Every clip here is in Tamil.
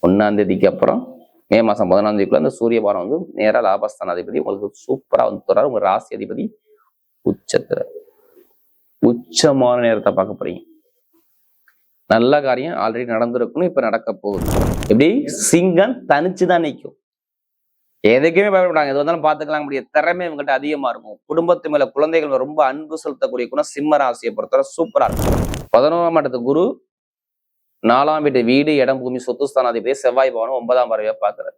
1ஆம் தேதிக்கு அப்புறம் மே மாசம் 11ஆம் தேதிக்குள்ள அந்த சூரிய பகவான் வந்து நேரா லாபஸ்தான அதிபதி உங்களுக்கு சூப்பரா வந்து தொடர். உங்க ராசி அதிபதி உச்சமான நேரத்தை பார்க்க போறீங்க. நல்ல காரியம் ஆல்ரெடி நடந்திருக்கணும், இப்ப நடக்க போகுது. எப்படி சிங்கம் தனிச்சுதான் நிற்கும், எதுக்குமே பயப்படாங்க, எது வந்தாலும் பார்த்துக்கலாம். முடியாது திறமை இவங்ககிட்ட அதிகமா இருக்கும். குடும்பத்து மேல குழந்தைகள் ரொம்ப அன்பு செலுத்தக்கூடிய குணம் சிம்ம ராசியை பொறுத்தவரை சூப்பரா இருக்கும். 11ஆம் இடத்து குரு 4ஆம் வீட்டு வீடு இடம் பூமி சொத்து ஸ்தானாதிபதி செவ்வாய் பவனம் 9ஆம் பார்வையா பார்க்கிறார்.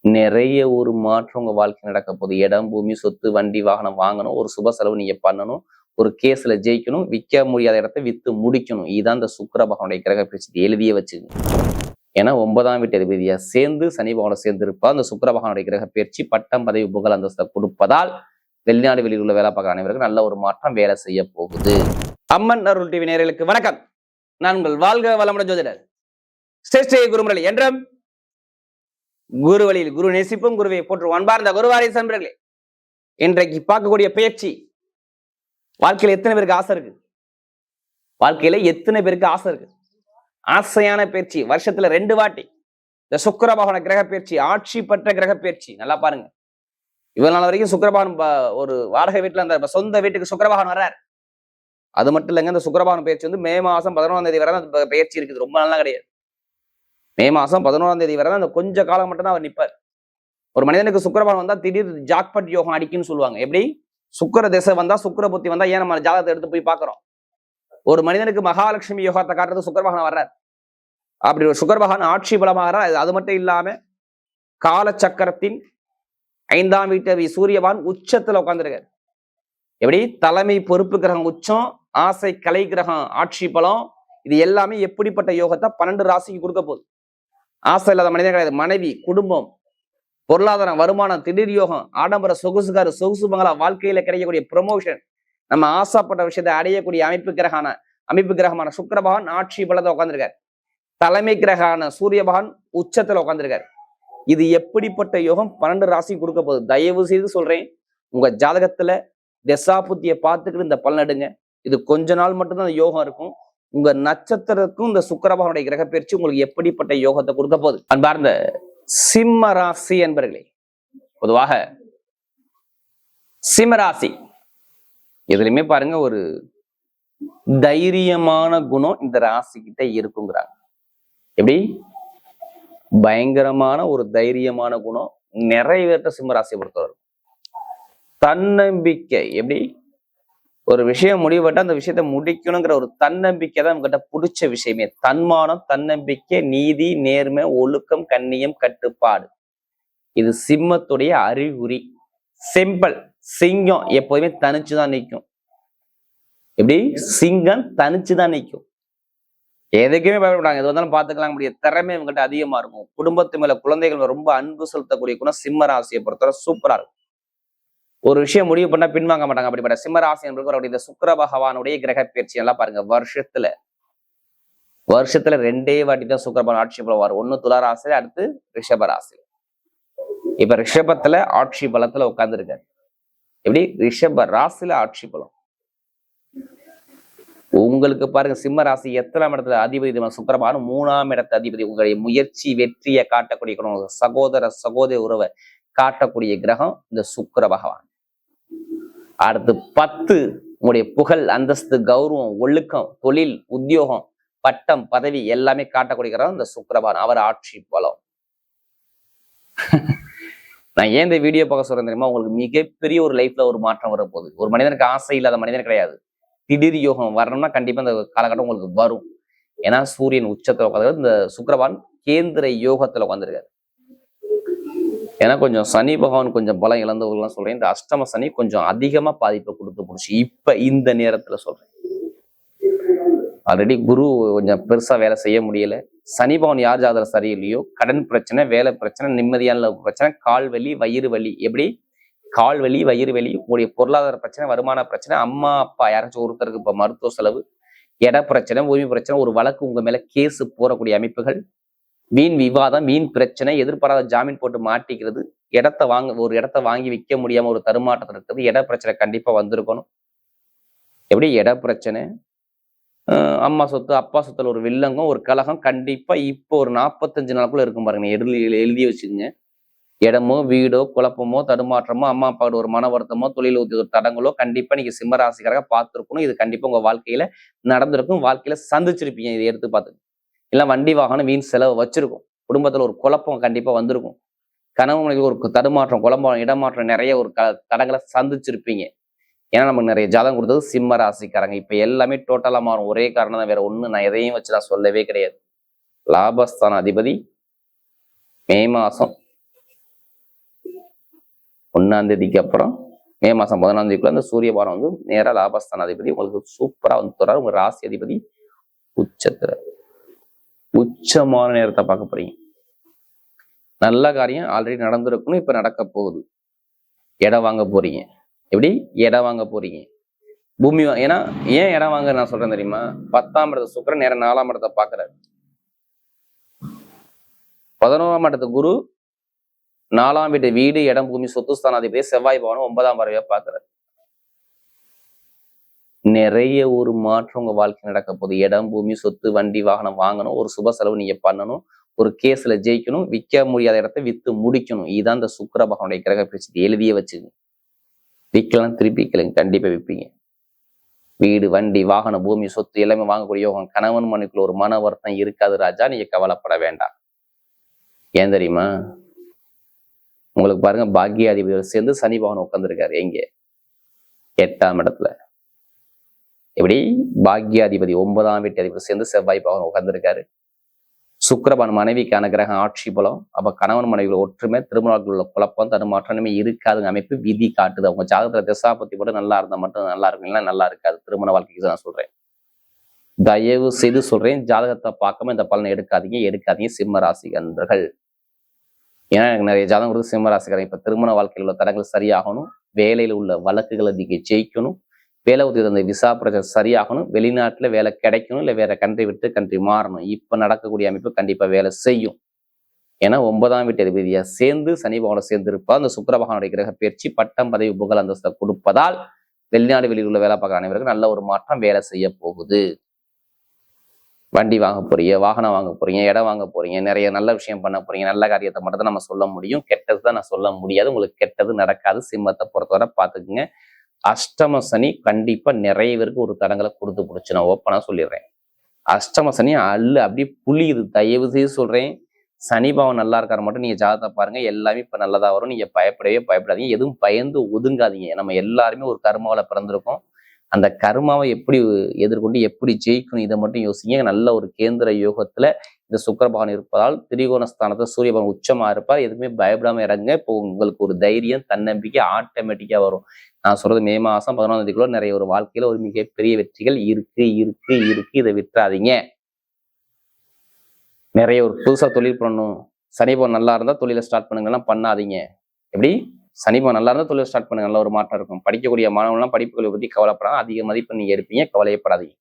நிறைய ஒரு மாற்றம் உங்க வாழ்க்கை நடக்க போகுது. இடம் பூமி சொத்து வண்டி வாகனம் வாங்கணும், ஒரு சுப செலவு நீங்க பண்ணணும், ஒரு கேஸ்ல ஜெயிக்கணும், விற்க முடியாத இடத்த வித்து முடிக்கணும். இதுதான் இந்த சுக்கிர பகவானுடைய கிரக பயிற்சி. எழுதியே வச்சுக்கணும். ஏன்னா 9ஆம் வீட்டு அதிபதியா சேர்ந்து சனி பகவானை சேர்ந்து இருப்பா. அந்த சுக்கிர பகவானுடைய கிரக பயிற்சி பட்டம் பதவி புகழ் அந்தஸ்தை கொடுப்பதால் வெளிநாடு வெளியில் உள்ள வேலை பார்க்குற அனைவருக்கு நல்ல ஒரு மாற்றம் வேலை செய்ய போகுது. அம்மன் அருள் டிவி நேயர்களுக்கு வணக்கம். நான் உங்கள் வாழ்க வளமுடன் ஜோதிடர் ஸ்ரீ குருமுரளி என்றும் குரு வழியில் குரு நேசிப்பும் குருவை போற்று அன்பார்ந்த குருவாரி சன்பர்களே, இன்றைக்கு பார்க்கக்கூடிய பயிற்சி வாழ்க்கையில எத்தனை பேருக்கு ஆசை இருக்கு? வாழ்க்கையில எத்தனை பேருக்கு ஆசை இருக்கு? ஆசையான பயிற்சி. வருஷத்துல 2 வாட்டி இந்த சுக்கிர பகவான கிரக பயிற்சி, ஆட்சி பெற்ற கிரக பயிற்சி. நல்லா பாருங்க, இவ்வளவு நாள் வரைக்கும் சுக்கிர பகவான் ஒரு வாடகை வீட்டுல அந்த சொந்த வீட்டுக்கு சுக்கிர பகவான் வர்றார். அது மட்டும் இல்லைங்க, இந்த சுக்கிர பகவான் பயிற்சி வந்து மே மாசம் 11ஆம் தேதி வரை அந்த பயிற்சி இருக்குது. ரொம்ப நாளா கிடையாது. மே மாசம் 11ஆம் தேதி வரை அந்த கொஞ்ச காலம் மட்டும் தான் அவர் நிற்பார். ஒரு மனிதனுக்கு சுக்கிர பகவான் வந்தா திடீர் ஜாக்பட் யோகம் அடிக்குன்னு சொல்லுவாங்க. எப்படி சுக்கிர திசை வந்தா சுக்கிர புத்தி வந்தா ஏன் நம்ம ஜாதகத்தை எடுத்து போய் பார்க்கிறோம். ஒரு மனிதனுக்கு மகாலட்சுமி யோகத்தை காட்டுறது சுக்கிர பகவான் வர்றார். அப்படி ஒரு சுக்கிர பகவான் ஆட்சி பலமாக, அது மட்டும் இல்லாம காலச்சக்கரத்தின் 5ஆம் வீட்டு சூரிய பகவான் உச்சத்துல உட்கார்ந்துருக்காரு. எப்படி தலைமை பொறுப்பு கிரகம் உச்சம், ஆசை கலை கிரகம் ஆட்சி பலம். இது எல்லாமே எப்படிப்பட்ட யோகத்தை 12 ராசிக்கு கொடுக்க போகுது. ஆசை இல்லாத மனிதன் கிடையாது. மனைவி, குடும்பம், பொருளாதாரம், வருமானம், திடீர் யோகம், ஆடம்பர சொகுசுகாரு, சொகுசு பங்களா, வாழ்க்கையில கிடைக்கக்கூடிய ப்ரொமோஷன், நம்ம ஆசைப்பட்ட விஷயத்தை அடையக்கூடிய அமைப்பு கிரகமான சுக்கிர பகவான் ஆட்சி பலத்தை உட்கார்ந்துருக்காரு. தலைமை கிரகான சூரிய பகவான் உச்சத்துல உட்கார்ந்துருக்காரு. இது எப்படிப்பட்ட யோகம் 12 ராசிக்கு கொடுக்க போகுது. தயவு செய்து சொல்றேன், உங்க ஜாதகத்துல தசாபுத்தியை பார்த்துக்கிட்டு இந்த பலன் எடுங்க. இது கொஞ்ச நாள் மட்டும்தான் அந்த யோகம் இருக்கும். உங்க நட்சத்திரத்துக்கும் இந்த சுக்கிர பகவானுடைய கிரக பயிற்சி உங்களுக்கு எப்படிப்பட்ட யோகத்தை கொடுக்க போகுது. அன்பார்ந்த சிம்ம ராசி என்பர்களே, பொதுவாக சிம்ம ராசி எதுலையுமே பாருங்க ஒரு தைரியமான குணம் இந்த ராசி கிட்ட இருக்குங்கிறாங்க. எப்படி பயங்கரமான ஒரு தைரியமான குணம் நிறைவேற்ற சிம்ம ராசியை பொறுத்தவரை. தன்னம்பிக்கை, எப்படி ஒரு விஷயம் முடிவுபட்டு அந்த விஷயத்த முடிக்கணுங்கிற ஒரு தன்னம்பிக்கை தான் உங்ககிட்ட பிடிச்ச விஷயமே. தன்மானம், தன்னம்பிக்கை, நீதி, நேர்மை, ஒழுக்கம், கண்ணியம், கட்டுப்பாடு, இது சிம்மத்துடைய அறிகுறி. சிம்பிள். சிங்கம் எப்போதுமே தனிச்சுதான் நிற்கும். எப்படி சிங்கம் தனிச்சுதான் நிற்கும், எதுக்குமே பயப்படாங்க, எது வந்தாலும் பார்த்துக்கலாம். முடியாது திறமை இவங்ககிட்ட அதிகமா இருக்கும். குடும்பத்து மேல குழந்தைகள் ரொம்ப அன்பு செலுத்தக்கூடிய குணம் சிம்ம ராசியை பொறுத்தவரை சூப்பரா இருக்கும். ஒரு விஷயம் முடிவு பண்ணா பின்வாங்க மாட்டாங்க. அப்படிப்பட்ட சிம்ம ராசி என்பது இந்த சுக்கிர பகவானுடைய கிரக பயிற்சி. எல்லாம் பாருங்க, வருஷத்துல 2 வாட்டி தான் சுக்கிர பகவான் ஆட்சி பலம் வரும். 1 துலா ராசியில, அடுத்து ரிஷப ராசியில. இப்ப ரிஷபத்துல ஆட்சி பலத்துல உட்கார்ந்துருக்காரு. எப்படி ரிஷப ராசியில ஆட்சி பலம். உங்களுக்கு பாருங்க, சிம்ம ராசி எத்தனாம் இடத்துல அதிபதி சுக்கிர பகவான்? 3ஆம் இடத்து அதிபதி. உங்களுடைய முயற்சி வெற்றியை காட்டக்கூடிய குணம், சகோதர உறவை காட்டக்கூடிய கிரகம் இந்த சுக்கிர பகவான். அடுத்து 10 உங்களுடைய புகழ், அந்தஸ்து, கௌரவம், ஒழுக்கம், தொழில், உத்தியோகம், பட்டம், பதவி எல்லாமே காட்டக்கூடிய கிரகம் இந்த சுக்கிர பகவான். அவர் ஆட்சி பலம். நான் ஏன் இந்த வீடியோ பார்க்க சொல்றேன் தெரியுமா? உங்களுக்கு மிகப்பெரிய ஒரு லைஃப்ல ஒரு மாற்றம் வர போகுது. ஒரு மனிதனுக்கு ஆசை இல்லாத மனிதன் கிடையாது. திடீர் யோகம் வரணும்னா கண்டிப்பா இந்த காலகட்டம் உங்களுக்கு வரும். ஏன்னா சூரியன் உச்சத்துல உட்காந்து, இந்த சுக்கிர பகவான் கேந்திர யோகத்துல உட்காந்துருக்காரு. ஏன்னா கொஞ்சம் சனி பகவான் கொஞ்சம் பலம் இழந்தவர்கள்லாம் சொல்றேன். இந்த அஷ்டம சனி கொஞ்சம் அதிகமா பாதிப்பை கொடுத்து போடுச்சு இப்ப இந்த நேரத்துல சொல்றேன். ஆல்ரெடி குரு கொஞ்சம் பெருசா வேலை செய்ய முடியல. சனி பகவான் யார் ஜாதகம் சரியில்லையோ கடன் பிரச்சனை, வேலை பிரச்சனை, நிம்மதியான பிரச்சனை, கால் வலி, வயிறு வலி. எப்படி கால் வலி, வயிறு வலி, உங்களுடைய பொருளாதார பிரச்சனை, வருமான பிரச்சனை, அம்மா அப்பா யாராச்சும் ஒருத்தருக்கு இப்ப மருத்துவ செலவு, இட பிரச்சனை, உரிமை பிரச்சனை, ஒரு வழக்கு உங்க மேல கேஸ் போறக்கூடிய அமைப்புகள், வீண் விவாதம், வீண் பிரச்சனை, எதிர்பாராத ஜாமீன் போட்டு மாட்டிக்கிறது, ஒரு இடத்த வாங்கி விற்க முடியாம ஒரு தருமாட்டத்தில் இருக்கிறது, இட பிரச்சனை கண்டிப்பா வந்திருக்கணும். எப்படி இட பிரச்சனை, அம்மா சொத்து அப்பா சொத்துல ஒரு வில்லங்கம் ஒரு கலகம் கண்டிப்பா இப்போ ஒரு 45 நாளுக்குள்ள இருக்கும் பாருங்க. எழுதி வச்சுக்கோங்க. இடமோ வீடோ குழப்பமோ தடுமாற்றமோ அம்மா அப்பாவோட ஒரு மன வருத்தமோ தொழில் உத்தியோக தடங்களோ கண்டிப்பா நீங்க சிம்ம ராசிக்காரங்க பார்த்துருக்கணும். இது கண்டிப்பா உங்க வாழ்க்கையில நடந்திருக்கும். வாழ்க்கையில சந்திச்சிருப்பீங்க. இதை எடுத்து பார்த்து இல்ல வண்டி வாகனம் வீண் செலவு வச்சிருக்கும். குடும்பத்துல ஒரு குழப்பம் கண்டிப்பா வந்திருக்கும். கணவன் மனைவி ஒரு தடுமாற்றம் குழம்பம் இடமாற்றம் நிறைய ஒரு தடங்களை சந்திச்சிருப்பீங்க. ஏன்னா நமக்கு நிறைய ஜாதகம் கொடுத்தது சிம்ம ராசிக்காரங்க. இப்ப எல்லாமே டோட்டலா மாறும். ஒரே காரணம் தான், வேற ஒண்ணு நான் எதையும் வச்சு நான் சொல்லவே கிடையாது. லாபஸ்தான அதிபதி மே மாசம் 1ஆம் தேதிக்கு அப்புறம் மே மாசம் 11ஆம் தேதிக்குள்ள அந்த சூரிய பாரம் வந்து நேரா லாபஸ்தான அதிபதி உங்களுக்கு சூப்பரா வந்து தர்றாரு. உங்க ராசி அதிபதி உச்சத்துல உச்சமான நேரத்தை பார்க்க போறீங்க. நல்ல காரியம் ஆல்ரெடி நடந்திருக்கணும். இப்ப நடக்க போகுது. இடம் வாங்க போறீங்க. எப்படி இடம் வாங்க போறீங்க? பூமி ஏன்னா ஏன் இடம் வாங்க நான் சொல்றேன் தெரியுமா? 10ஆம் இடத்த சுக்கிரன் நேரம் 4ஆம் இடத்தை பாக்குறாரு. 11ஆம் இடத்து குரு 4ஆம் வீட்டு வீடு இடம் பூமி சொத்து ஸ்தானாதிபதி செவ்வாய் பவனம் 9ஆம் பார்வையா பாக்குறாரு. நிறைய ஒரு மாற்றம் உங்க வாழ்க்கை நடக்க போகுது. இடம் பூமி சொத்து வண்டி வாகனம் வாங்கணும். ஒரு சுப செலவு நீங்க பண்ணணும். ஒரு கேஸ்ல ஜெயிக்கணும். விற்க முடியாத இடத்த வித்து முடிக்கணும். இதுதான் இந்த சுக்கிர பகவானுடைய கிரக பிரச்சனை. எழுதியே வச்சுங்க. விற்கலாம் திருப்பி விற்கலைங்க. கண்டிப்பா விற்பீங்க. வீடு வண்டி வாகனம் பூமி சொத்து எல்லாமே வாங்கக்கூடிய யோகம். கணவன் மனைவிக்குள்ள ஒரு மன வருத்தம் இருக்காது ராஜா. நீங்க கவலைப்பட வேண்டாம். ஏன் தெரியுமா? உங்களுக்கு பாருங்க பாக்கியாதிபதியோட சேர்ந்து சனி பகவான் உட்கார்ந்துருக்காரு. எங்க? 8ஆம் இடத்துல. எப்படி? பாக்கியாதிபதி 9ஆம் வீட்டு அதிபதி சேர்ந்து செவ்வாய் பகவான் உட்கார்ந்துருக்காரு. சுக்கிரபான் மனைவிக்கான கிரகம் ஆட்சி பலம். அப்ப கணவன் மனைவிகள் ஒற்றுமை திருமணத்தில் உள்ள குழப்பம் தடுமாற்றமே இருக்காதுங்க. அமைப்பு விதி காட்டுது. அவங்க ஜாதகத்துல திசாபத்தி மட்டும் நல்லா இருந்தா மட்டும் நல்லா இருக்கும். இல்லைன்னா நல்லா இருக்காது. திருமண வாழ்க்கைக்கு நான் சொல்றேன். தயவு செய்து சொல்றேன், ஜாதகத்தை பார்க்காம இந்த பலனை எடுக்காதீங்க சிம்ம ராசி அன்பர்கள். ஏன்னா எனக்கு நிறைய ஜாதகம் கொடுத்து சிம்ம ராசிக்காரங்க. இப்ப திருமண வாழ்க்கையில் உள்ள தடங்கள் சரியாகணும். வேலையில உள்ள வழக்குகளை நீங்க ஜெயிக்கணும். வேலை உதவி அந்த விசா பிரச்சனை சரியாகணும். வெளிநாட்டுல வேலை கிடைக்கணும். இல்லை வேற கண்ட்ரி விட்டு கண்ட்ரி மாறணும். இப்ப நடக்கக்கூடிய அமைப்பு கண்டிப்பா வேலை செய்யும். ஏன்னா 9ஆம் வீட்டு அதிபதியா சேர்ந்து சனி பகவானோட சேர்ந்து இருப்பா. அந்த சுக்கிர பகவானுடைய கிரக பயிற்சி பட்டம் பதவி புகழ் அந்தஸ்தை கொடுப்பதால் வெளிநாடு வெளியில் உள்ள வேலை பார்க்குற அனைவருக்கு நல்ல ஒரு மாற்றம் வேலை செய்ய போகுது. வண்டி வாங்க போறீங்க, வாகனம் வாங்க போறீங்க, இடம் வாங்க போறீங்க, நிறைய நல்ல விஷயம் பண்ண போறீங்க. நல்ல காரியத்தை மட்டும் தான் நம்ம சொல்ல முடியும். கெட்டது தான் நான் சொல்ல முடியாது. உங்களுக்கு கெட்டது நடக்காது. சிம்மத்தை பொறுத்தவரை பார்த்துக்குங்க. அஷ்டம சனி கண்டிப்பா நிறைய பேருக்கு ஒரு தடங்களை கொடுத்து பிடிச்சு நான் ஓப்பனா சொல்லிடுறேன். அஷ்டம சனி அப்படியே புளியுது. தயவு செய்து சொல்றேன், சனி பவன் நல்லா இருக்காரு மட்டும் நீங்க ஜாதகத்தை பாருங்க. எல்லாமே இப்ப நல்லதா வரும். நீங்க பயப்படாதீங்க. எதுவும் பயந்து ஒதுங்காதீங்க. நம்ம எல்லாருமே ஒரு கர்மாவில பிறந்திருக்கோம். அந்த கர்மாவை எப்படி எதிர்கொண்டு எப்படி ஜெயிக்கணும் இதை மட்டும் யோசிங்க. நல்ல ஒரு கேந்திர யோகத்துல இந்த சுக்கிர பகவான் இருப்பதால் திரிகோணஸ்தானத்துல சூரிய பகவான் உச்சமா இருப்பார். எதுவுமே பயப்படாம இறங்க. இப்போ உங்களுக்கு ஒரு தைரியம் தன்னம்பிக்கை ஆட்டோமேட்டிக்கா வரும். நான் சொல்றது மே மாசம் 11ஆம் தேதிக்குள்ள நிறைய ஒரு வாழ்க்கையில ஒரு மிகப்பெரிய வெற்றிகள் இருக்கு. இதை விட்டுறாதீங்க. நிறைய ஒரு புதுசா தொழில் பண்ணணும். சனி பகவான் நல்லா இருந்தா தொழிலை ஸ்டார்ட் பண்ணுங்கலாம் பண்ணாதீங்க. எப்படி? சனி பகவான் நல்லா இருந்தா தொழில் ஸ்டார்ட் பண்ணுங்க. நல்ல ஒரு மாற்றம் இருக்கும். படிக்கக்கூடிய மாணவர்கள்லாம் படிப்புகளை பத்தி கவலைப்படாம அதிக மதிப்பு நீங்க எடுப்பீங்க. கவலையப்படாதீங்க.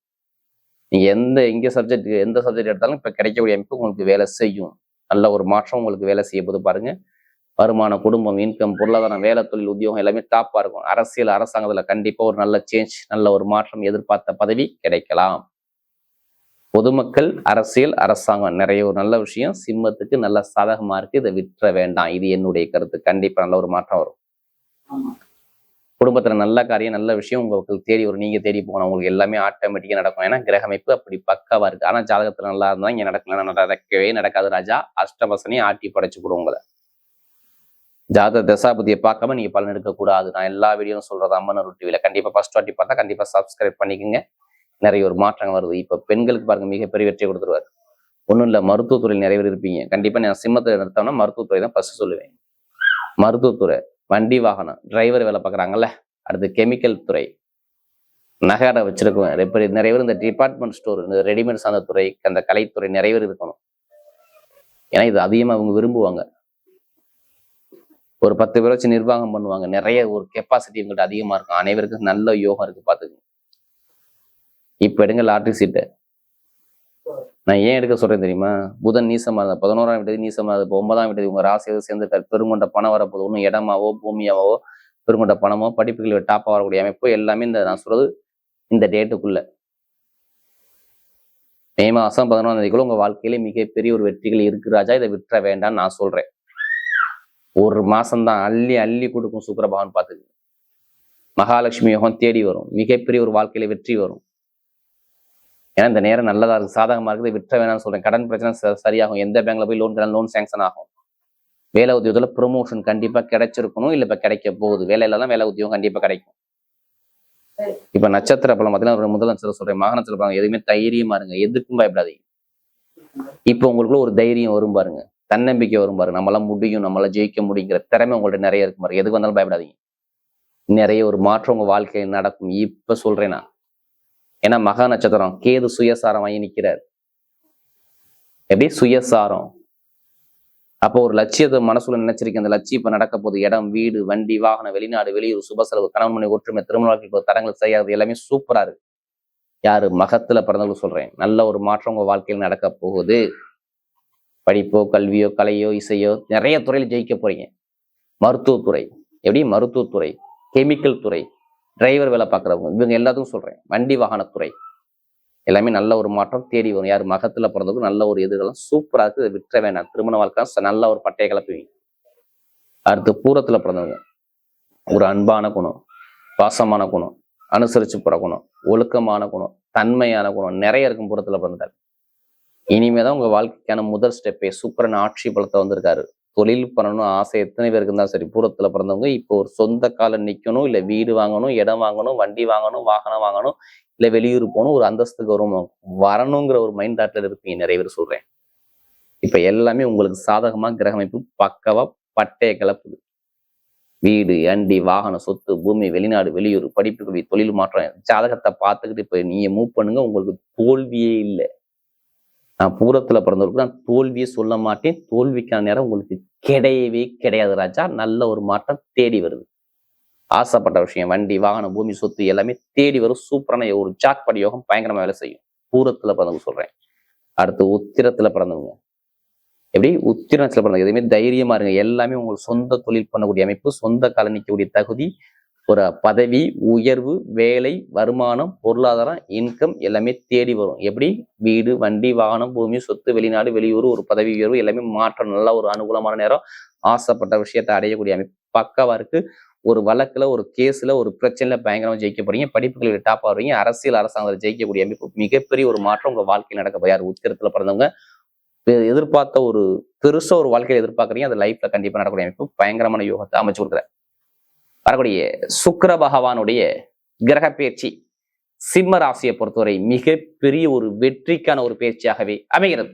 நீங்க எந்த சப்ஜெக்ட் எடுத்தாலும் இப்ப கிடைக்கக்கூடிய அமைப்பு உங்களுக்கு வேலை செய்யும். நல்ல ஒரு மாற்றம் உங்களுக்கு வேலை செய்ய போது பாருங்க. வருமானம் குடும்பம் இன்கம் பொருளாதாரம் வேலை தொழில் உத்தியோகம் எல்லாமே டாப்பா இருக்கும். அரசியல் அரசாங்கத்துல கண்டிப்பா ஒரு நல்ல சேஞ்ச் நல்ல ஒரு மாற்றம் எதிர்பார்த்த பதவி கிடைக்கலாம். பொதுமக்கள் அரசியல் அரசாங்கம் நிறைய ஒரு நல்ல விஷயம் சிம்மத்துக்கு நல்ல சாதகமா இருக்கு. இதை விட்டுற வேண்டாம். இது என்னுடைய கருத்து. கண்டிப்பா நல்ல ஒரு மாற்றம் வரும். குடும்பத்துல நல்ல காரியம் நல்ல விஷயம் உங்களுக்கு தேடி வரும். நீங்க தேடி போகணும். உங்களுக்கு எல்லாமே ஆட்டோமேட்டிக்கா நடக்கும். ஏன்னா கிரக அமைப்பு அப்படி பக்காவா இருக்கு. ஆனா ஜாதகத்துல நல்லா இருந்தா இங்க நடக்கவே நடக்காது ராஜா. அஷ்டமசனி ஆட்டி படைச்சு கொடுங்க உங்களை. ஜாதக தசாபதியை பார்க்காம நீங்க பலன் எடுக்க கூடாது. நான் எல்லா வீடியோவும் சொல்றது அம்மன் டிவில. கண்டிப்பா ஃபர்ஸ்ட் வாட்டி பார்த்தா கண்டிப்பா சப்ஸ்கிரைப் பண்ணிக்கோங்க. நிறைய ஒரு மாற்றங்கள் வருது. இப்ப பெண்களுக்கு பாருங்க மிகப்பெரிய வெற்றியை கொடுத்துருவாரு. ஒன்றும் இல்லை, மருத்துவத்துறையில் நிறைய பேர் இருப்பீங்க. கண்டிப்பா நான் சிம்மத்தை எடுத்தோம்னா மருத்துவத்துறை தான் ஃபர்ஸ்ட் சொல்லுவேன். மருத்துவத்துறை, வண்டி வாகனம், டிரைவர் வேலை பார்க்குறாங்கல்ல. அடுத்து கெமிக்கல் துறை, நகைடை வச்சிருக்கோம். நிறைய பேர் இந்த டிபார்ட்மெண்ட் ஸ்டோர், இந்த ரெடிமேட் சார்ந்த துறை, அந்த கலைத்துறை நிறைய பேர் இருக்கணும். ஏன்னா இது அதிகமாக அவங்க விரும்புவாங்க. ஒரு 10 பேர் வச்சு நிர்வாகம் பண்ணுவாங்க. நிறைய ஒரு கெப்பாசிட்டி உங்கள்கிட்ட அதிகமா இருக்கும். அனைவருக்கும் நல்ல யோகம் இருக்கு. பார்த்துக்கோங்க. இப்ப எடுங்க லாட்ரி சீட்டை. நான் ஏன் எடுக்க சொல்றேன் தெரியுமா? புதன் நீசமா இருந்தா 11ஆம் வீட்டு நீசமா இருந்தா 9ஆம் வீட்டு உங்க ராசியாவது சேர்ந்துட்டாரு. பெருங்கொண்ட பணம் வரப்போகுது. ஒன்றும் இடமாவோ பூமியாவோ பெருங்கொண்ட பணமோ படிப்புகள் டாப்பா வரக்கூடிய அமைப்போ எல்லாமே இந்த நான் சொல்றது இந்த டேட்டுக்குள்ள. மே மாசம் 11ஆம் தேதிக்குள்ள உங்க வாழ்க்கையில மிகப்பெரிய ஒரு வெற்றிகள் இருக்கு ராஜா. இதை விட்டுற வேண்டாம்னு நான் சொல்றேன். ஒரு மாசம்தான் அள்ளி அள்ளி கொடுக்கும் சுக்கிர பகவான் பார்த்துக்கு. மகாலட்சுமி யோகம் தேடி வரும். மிகப்பெரிய ஒரு வாழ்க்கையில வெற்றி வரும். ஏன்னா இந்த நேரம் நல்லதா இருக்கு, சாதகமா இருக்குது, விட்டுற வேணாம்னு சொல்றேன். கடன் பிரச்சனை சரியாகும். எந்த பேங்க்ல போய் லோன் சேங்ஷன் ஆகும். வேலை உத்தியோகத்துல ப்ரொமோஷன் கண்டிப்பா கிடைச்சிருக்கணும், இல்ல இப்ப கிடைக்க போகுது. வேலையில தான் வேலை உத்தியோகம் கண்டிப்பா கிடைக்கும். இப்ப நட்சத்திர பலம் பார்த்தீங்கன்னா ஒரு முதல் நட்சத்திரம் சொல்றேன், மக நட்சத்திர பலம் எதுவுமே தைரியமா இருங்க, எதுக்கும் பயப்படாதீங்க. இப்ப உங்களுக்குள்ள ஒரு தைரியம் வரும் பாருங்க, தன்னம்பிக்கை வரும் பாருங்க, நம்மளால முடியும், நம்மளால ஜெயிக்க முடியுங்கிற திறமை உங்கள்ட்ட நிறைய இருக்கு பாருங்க. எதுக்கு வந்தாலும் பயப்படாதீங்க. நிறைய ஒரு மாற்றம் உங்க வாழ்க்கையில் நடக்கும். இப்ப சொல்றேன் நான். ஏன்னா மகா நட்சத்திரம் கேது சுயசாரமாகி நிற்கிறார். எப்படி சுயசாரம்? அப்போ ஒரு லட்சியத்தை மனசுல நினைச்சிருக்கேன், அந்த லட்சியம் இப்ப நடக்க போகுது. இடம், வீடு, வண்டி, வாகனம், வெளிநாடு, வெளியூர், சுப செலவு, கணவன் மனைவி ஒற்றுமை, திருமண வாழ்க்கை தரங்கள் செய்யாது, எல்லாமே சூப்பரா இருக்கு. யாரு மகத்துல பிறந்தவங்க சொல்றேன். நல்ல ஒரு மாற்றம் உங்க வாழ்க்கையில் நடக்க போகுது. படிப்போ, கல்வியோ, கலையோ, இசையோ, நிறைய துறையில ஜெயிக்க போறீங்க. மருத்துவத்துறை, எப்படி மருத்துவத்துறை, கெமிக்கல் துறை, டிரைவர் வேலை பார்க்குறவங்க, இவங்க எல்லாத்துக்கும் சொல்றேன். வண்டி வாகனத்துறை எல்லாமே நல்ல ஒரு மாற்றம் தேடி வரும். யார் மகத்துல பிறந்தவங்க நல்ல ஒரு எதிர்காலம் சூப்பரா இருக்கு, இதை விட்டுற வேண்டாம். திருமண வாழ்க்கை நல்ல ஒரு பட்டையை கிளப்புவீங்க. அடுத்து பூரத்துல பிறந்தவங்க ஒரு அன்பான குணம், பாசமான குணம், அனுசரிச்சு போற குணம், ஒழுக்கமான குணம், தன்மையான குணம் நிறைய இருக்கும் பூரத்துல பிறந்தார். இனிமேதான் உங்க வாழ்க்கைக்கான முதல் ஸ்டெப்பே. சுக்கிரன் ஆட்சி பலத்தை வந்திருக்காரு. தொழில் பண்ணணும் ஆசை எத்தனை பேருக்கு இருந்தாலும் சரி, பூரத்துல பிறந்தவங்க இப்போ ஒரு சொந்த காலம் நிக்கணும், இல்ல வீடு வாங்கணும், இடம் வாங்கணும், வண்டி வாங்கணும், வாகனம் வாங்கணும், இல்ல வெளியூர் போகணும், ஒரு அந்தஸ்துக்கு வரணுங்கிற ஒரு மைண்ட் தாட்ல இருப்பீங்க நிறைய பேர் சொல்றேன். இப்ப எல்லாமே உங்களுக்கு சாதகமா கிரக அமைப்பு பக்கவா பட்டைய கிளப்புது. வீடு, வண்டி, வாகனம், சொத்து, பூமி, வெளிநாடு, வெளியூர், படிப்பு, கல்வி, தொழில் மாற்றம், ஜாதகத்தை பார்த்துக்கிட்டு இப்ப நீங்க மூவ் பண்ணுங்க. உங்களுக்கு தோல்வியே இல்லை. நான் பூரத்துல பிறந்தவருக்கு நான் தோல்வியே சொல்ல மாட்டேன். தோல்விக்கான நேரம் உங்களுக்கு கிடையவே கிடையாது ராஜா. நல்ல ஒரு மாற்றம் தேடி வருது. ஆசைப்பட்ட விஷயம், வண்டி, வாகனம், பூமி, சொத்து எல்லாமே தேடி வரும். சூப்பரான ஒரு ஜாக்பாட் யோகம் பயங்கரமா வேலை செய்யும். பூரத்துல பிறந்தவங்க சொல்றேன். அடுத்து உத்திரத்துல பிறந்தவங்க எப்படி? உத்திரத்துல பிறந்தவங்க எதுவுமே தைரியமா இருங்க. எல்லாமே உங்களுக்கு சொந்த தொழில் பண்ணக்கூடிய அமைப்பு, சொந்த கால நிற்கக்கூடிய தகுதி, ஒரு பதவி உயர்வு, வேலை, வருமானம், பொருளாதாரம், இன்கம் எல்லாமே தேடி வரும். எப்படி? வீடு, வண்டி, வாகனம், பூமி, சொத்து, வெளிநாடு, வெளியூர், ஒரு பதவி உயர்வு எல்லாமே மாற்றம். நல்ல ஒரு அனுகூலமான நேரம். ஆசைப்பட்ட விஷயத்தை அடையக்கூடிய அமைப்பு பக்காவா இருக்கு. ஒரு வழக்குல, ஒரு கேஸ்ல, ஒரு பிரச்சனையில பயங்கரமா ஜெயிக்க போறீங்க. படிப்புகளில் டாப் ஆடுறீங்க. அரசியல், அரசாங்கத்தில் ஜெயிக்கக்கூடிய அமைப்பு மிகப்பெரிய ஒரு மாற்றம் உங்க வாழ்க்கையில் நடக்க. யார் உத்திரத்துல பிறந்தவங்க எதிர்பார்த்த ஒரு பெருசா ஒரு வாழ்க்கையை எதிர்பார்க்குறீங்க, அது லைஃப்ல கண்டிப்பா நடக்கக்கூடிய அமைப்பு பயங்கரமான யோகத்தை அமைச்சு கொடுக்குற. வரக்கூடிய சுக்கிர பகவானுடைய கிரக பயிற்சி சிம்ம ராசியை பொறுத்தவரை மிகப்பெரிய ஒரு வெற்றிக்கான ஒரு பயிற்சியாகவே அமைகிறது.